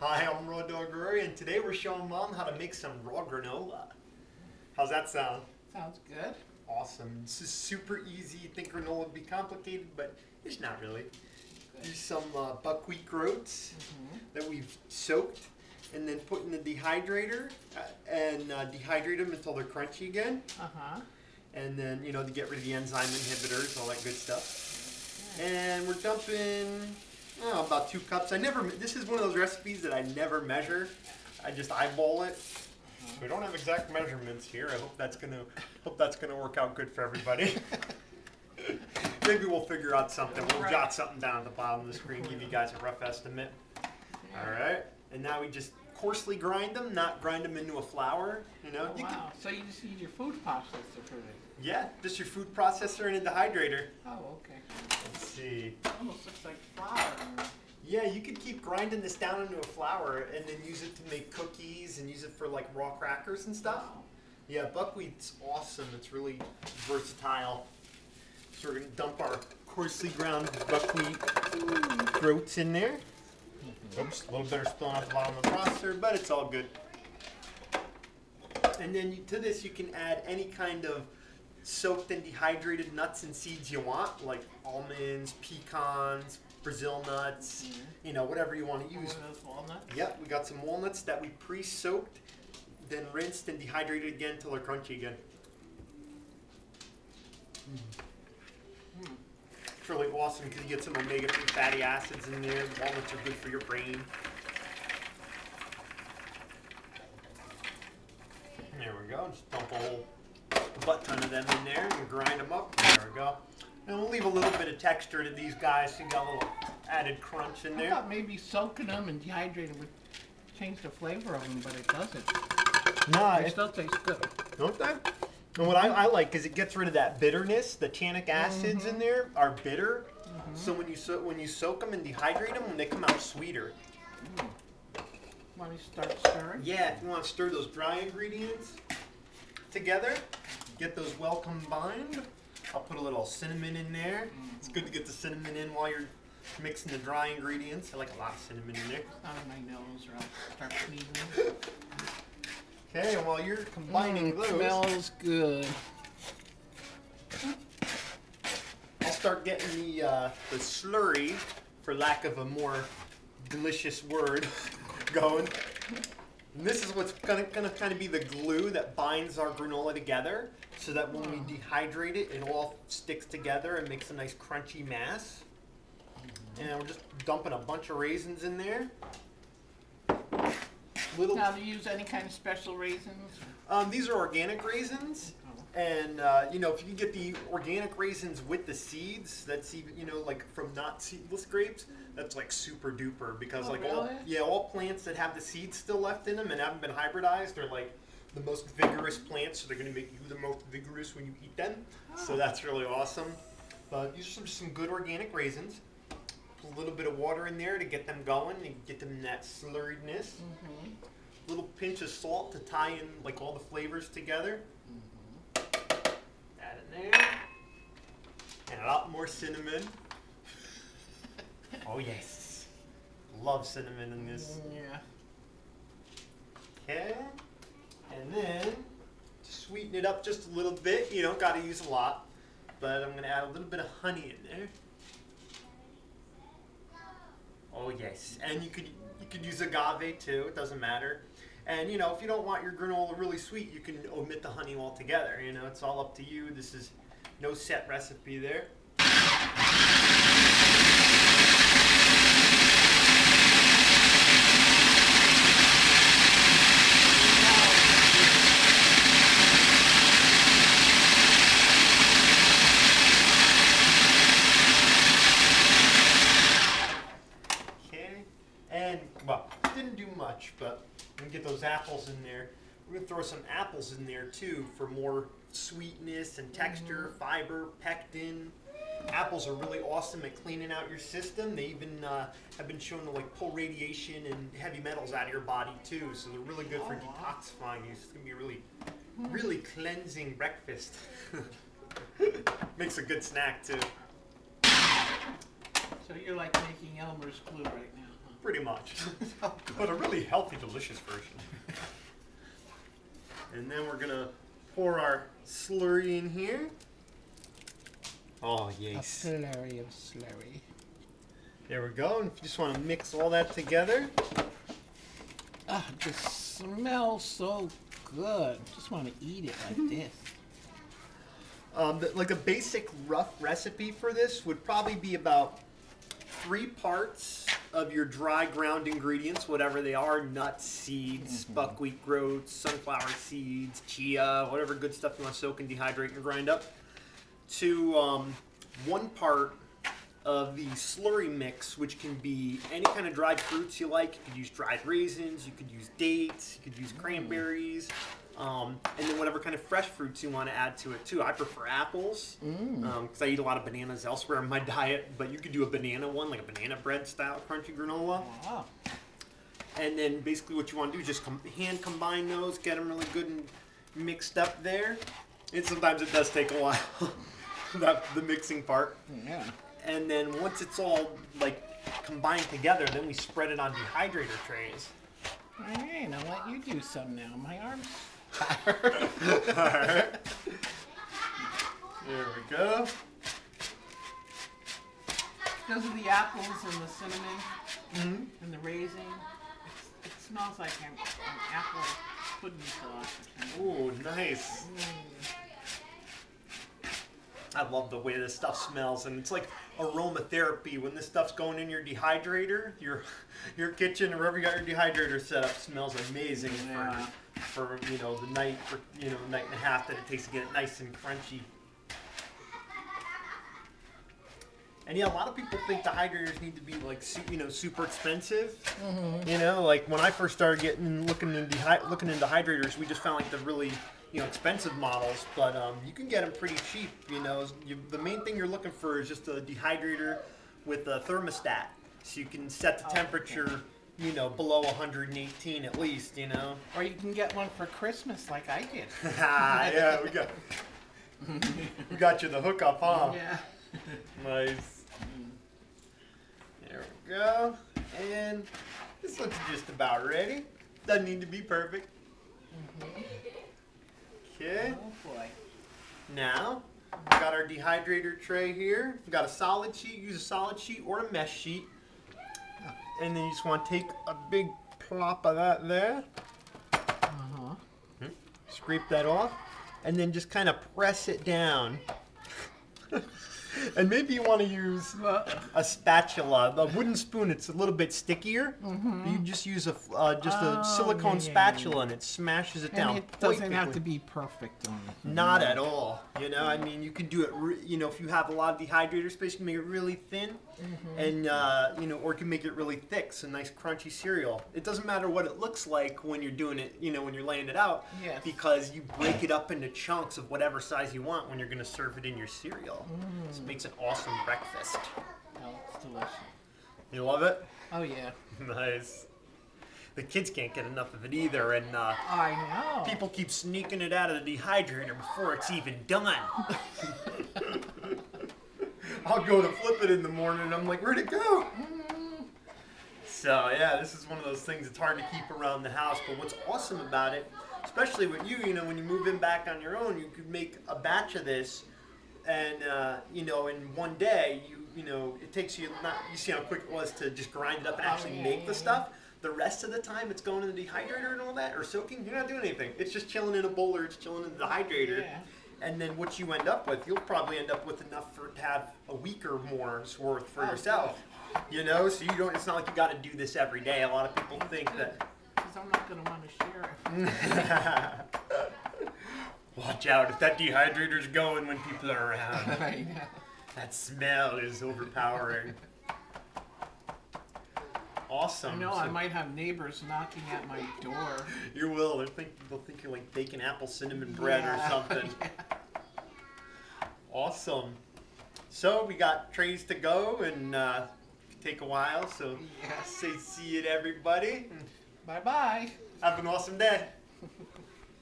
Hi, I'm Rawdawg Rory, and today we're showing Mom how to make some raw granola. How's that sound? Sounds good. Awesome. This is super easy. You think granola would be complicated, but it's not really. Good. Use some buckwheat groats that we've soaked and then put in the dehydrator and dehydrate them until they're crunchy again. And then, to get rid of the enzyme inhibitors, all that good stuff. Okay. And we're dumping about 2 cups. This is one of those recipes that I never measure. I just eyeball it. We don't have exact measurements here. I hope that's gonna work out good for everybody. Maybe we'll figure out something. We'll jot something down at the bottom of the screen, give you guys a rough estimate. All right, and now we just coarsely grind them, not grind them into a flour. Wow. So you just use your food processor for this? Yeah, just your food processor and a dehydrator. Oh, okay. Let's see. Almost looks like flour. Yeah, you could keep grinding this down into a flour and then use it to make cookies and use it for like raw crackers and stuff. Wow. Yeah, buckwheat's awesome. It's really versatile. So we're going to dump our coarsely ground buckwheat groats in there. Oops, a little bit of spilling off the bottom of the processor, but it's all good. And then to this you can add any kind of soaked and dehydrated nuts and seeds you want, like almonds, pecans, Brazil nuts, whatever you want to use. Walnuts? Yep, we got some walnuts that we pre-soaked, then rinsed and dehydrated again until they're crunchy again. It's really awesome because you get some omega-3 fatty acids in there. The walnuts are good for your brain. There we go. Just dump a whole butt ton of them in there and grind them up. There we go. And we'll leave a little bit of texture to these guys so you got a little added crunch in there. I thought maybe soaking them and dehydrating would change the flavor of them, but it doesn't. No, They still taste good. Don't they? And what I like is it gets rid of that bitterness. The tannic acids in there are bitter. So when you soak them and dehydrate them, they come out sweeter. Want to start stirring? Yeah, if you want to stir those dry ingredients together, get those well combined. I'll put a little cinnamon in there. It's good to get the cinnamon in while you're mixing the dry ingredients. I like a lot of cinnamon in there. Out of my nose, or I'll start sneezing. Okay, and while you're combining those, Smells good. I'll start getting the slurry, for lack of a more delicious word, going. And this is what's gonna kind of be the glue that binds our granola together, so that when we dehydrate it, it all sticks together and makes a nice crunchy mass. And we're just dumping a bunch of raisins in there. Now, do you use any kind of special raisins? These are organic raisins. And, if you can get the organic raisins with the seeds, that's even, like from not seedless grapes, that's like super duper. Because all plants that have the seeds still left in them and haven't been hybridized are like the most vigorous plants, so they're going to make you the most vigorous when you eat them. So that's really awesome. But use some good organic raisins. Put a little bit of water in there to get them going and get them in that slurriness. A little pinch of salt to tie in like all the flavors together. Add in there. And a lot more cinnamon. Oh yes. Love cinnamon in this. Yeah. Okay. And then sweeten it up just a little bit. You don't got to use a lot. But I'm going to add a little bit of honey in there. Oh yes. And you could use agave too. It doesn't matter. And if you don't want your granola really sweet, you can omit the honey altogether. It's all up to you. This is no set recipe there. Okay. And well, didn't do much, but we get those apples in there. We're going to throw some apples in there too for more sweetness and texture, fiber, pectin. Apples are really awesome at cleaning out your system. They even have been shown to like pull radiation and heavy metals out of your body too. So they're really good for detoxifying you. It's going to be a really cleansing breakfast. Makes a good snack too. So you're like making Elmer's glue right now, huh? pretty much. But a really healthy, delicious version. And then we're gonna pour our slurry in here. Oh, yes. A slurry of slurry. There we go. And if you just want to mix all that together. Ah, this smells so good. Just want to eat it like this. Like a basic rough recipe for this would probably be about 3 parts of your dry ground ingredients, whatever they are, nuts, seeds, buckwheat groats, sunflower seeds, chia, whatever good stuff you want to soak and dehydrate and grind up, to 1 part of the slurry mix, which can be any kind of dried fruits you like. You could use dried raisins, you could use dates, you could use cranberries, and then whatever kind of fresh fruits you want to add to it too. I prefer apples because I eat a lot of bananas elsewhere in my diet, but you could do a banana one, like a banana bread style crunchy granola. Wow. And then basically what you want to do is just hand combine those, get them really good and mixed up there. And sometimes it does take a while, the mixing part. Yeah. And then once it's all like combined together, then we spread it on dehydrator trays. Alright, I'll let you do some now. My arm's tired. Alright. There we go. Because of the apples and the cinnamon and the raisin, it smells like an apple pudding sauce or something. Ooh, nice. I love the way this stuff smells, and it's like aromatherapy when this stuff's going in your dehydrator. Your kitchen or wherever you got your dehydrator set up smells amazing for you know the night night and a half that it takes to get it nice and crunchy. And yeah, a lot of people think dehydrators need to be like super expensive. You know, like when I first started looking into hydrators, we just found like the really expensive models, but you can get them pretty cheap. The main thing you're looking for is just a dehydrator with a thermostat, so you can set the temperature, below 118 at least. Or you can get one for Christmas, like I did. Yeah, we got you the hookup, huh? Yeah. Nice. There we go. And this looks just about ready. Doesn't need to be perfect. Okay. Oh boy. Now, we got our dehydrator tray here. We got a solid sheet. Use a solid sheet or a mesh sheet. And then you just want to take a big plop of that there. Scrape that off. And then just kind of press it down. And maybe you want to use a spatula. The wooden spoon, it's a little bit stickier. You just use a silicone spatula and it smashes it down. And it doesn't have to be perfect on it. Not at all. I mean, you can do it, if you have a lot of dehydrator space, you can make it really thin. And, or you can make it really thick, so nice crunchy cereal. It doesn't matter what it looks like when you're doing it, when you're laying it out. Yes. Because you break it up into chunks of whatever size you want when you're going to serve it in your cereal. So it makes an awesome breakfast. Oh, it's delicious. You love it? Oh, yeah. Nice. The kids can't get enough of it either, and I know. people keep sneaking it out of the dehydrator before it's even done. I'll go to flip it in the morning, and I'm like, where'd it go? So, yeah, this is one of those things that's hard to keep around the house, but what's awesome about it, especially with you, when you move in back on your own, you could make a batch of this, and, in one day, it takes you, you see how quick it was to just grind it up and actually make the stuff. The rest of the time it's going in the dehydrator and all that, or soaking, you're not doing anything. It's just chilling in a bowl or it's chilling in the dehydrator. Yeah. And then what you end up with, you'll probably end up with enough to have a week or more's worth for yourself. So you don't, it's not like you got to do this every day. A lot of people think that. Because I'm not going to want to share it. Watch out, if that dehydrator's going when people are around. I know. That smell is overpowering. Awesome. I know, I might have neighbors knocking at my door. You will. They'll think you're like baking apple cinnamon bread or something. Yeah. Awesome. So we got trays to go and take a while. So say see you to everybody. Bye-bye. Have an awesome day.